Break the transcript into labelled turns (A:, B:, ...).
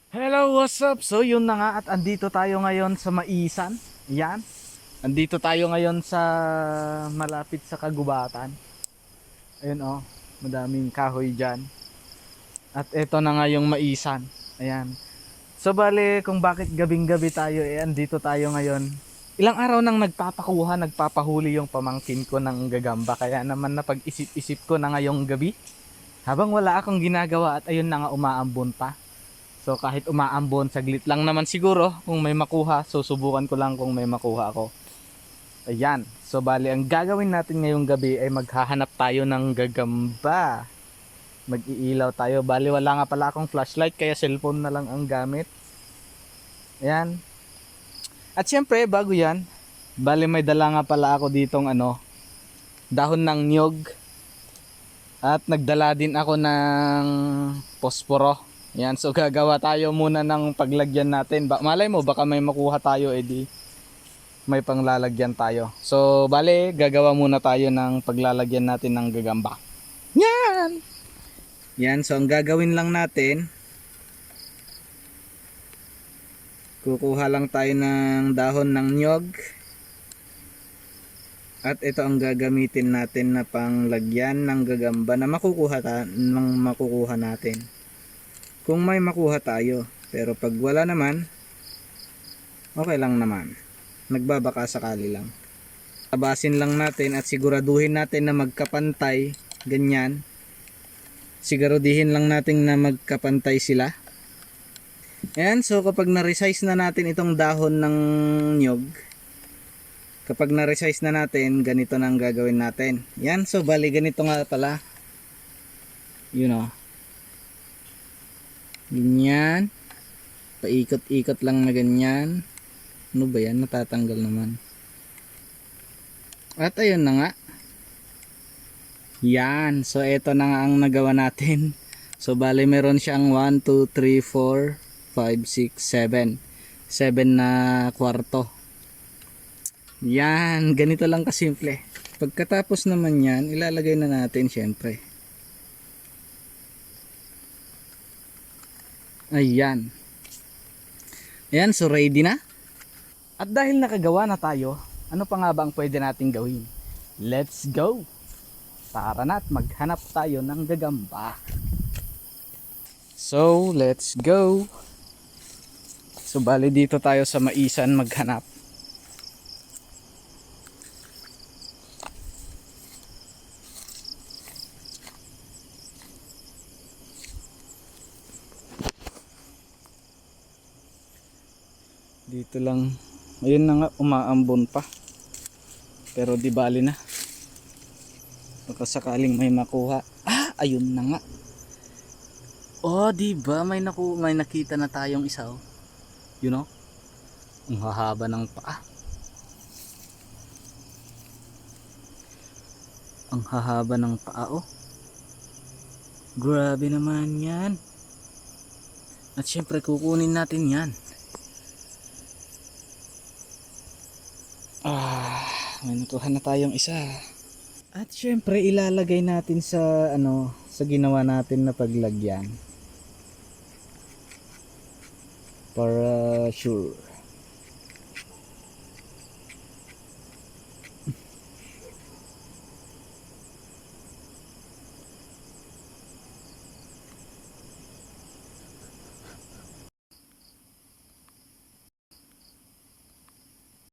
A: Hello, what's up? So yun na nga at andito tayo ngayon sa Maisan. Yan. Andito tayo ngayon sa malapit sa kagubatan. Ayun oh, madaming kahoy dyan. At eto na nga yung Maisan. Ayan. So bale kung bakit gabing-gabi tayo andito tayo ngayon. Ilang araw nang nagpapahuli yung pamangkin ko ng gagamba. Kaya naman napag-isip-isip ko na ngayong gabi. Habang wala akong ginagawa at ayun na nga umaambon pa. So kahit umaambon, saglit lang naman siguro kung may makuha. So subukan ko lang kung may makuha ako. Ayan. So bali ang gagawin natin ngayong gabi ay maghahanap tayo ng gagamba. Mag-iilaw tayo. Bali wala nga pala akong flashlight kaya cellphone na lang ang gamit. Ayan. At syempre bago yan, bali may dala nga pala ako ditong dahon ng niyog. At nagdala din ako ng posporo. Yan, so gagawa tayo muna ng paglagyan natin. Malay mo, baka may makuha tayo, edi may panglalagyan tayo. So, bale, gagawa muna tayo ng paglalagyan natin ng gagamba. Yan! Yan, so ang gagawin lang natin, kukuha lang tayo ng dahon ng niyog. At ito ang gagamitin natin na panglagyan ng gagamba na makukuha natin. Kung may makuha tayo, pero pag wala naman, okay lang naman. Nagbabaka sakali lang. Tabasin lang natin at siguraduhin natin na magkapantay, ganyan. Siguraduhin lang natin na magkapantay sila. Ayan, so kapag na-resize na natin itong dahon ng nyog, kapag na-resize na natin, ganito na ang gagawin natin. Yan, so bali ganito nga pala. You know. Ganyan. Paikot-ikot lang na ganyan. Ano ba yan? Natatanggal naman. At ayun na nga. Yan. So ito na nga ang nagawa natin. So bali meron siyang 1, 2, 3, 4, 5, 6, 7. 7 na kwarto. Yan. Ganito lang kasimple. Pagkatapos naman yan, ilalagay na natin syempre. Ayan. Ayan, so ready na. At dahil nakagawa na tayo, ano pa nga ba ang pwede nating gawin? Let's go! Tara na at maghanap tayo ng gagamba. So, let's go! So, bali dito tayo sa Maisan maghanap. Dito lang, ayun na nga, umaambon pa. Pero di bali na. Baka sakaling may makuha. Ayun na nga. Oh, di ba may nakita na tayong isa, oh. You know? Ang hahaba ng paa. Ang hahaba ng paa, oh. Grabe naman 'yan. At syempre kukunin natin 'yan. May nakuha na tayong isa. At syempre ilalagay natin sa sa ginawa natin na paglagyan. Para sure.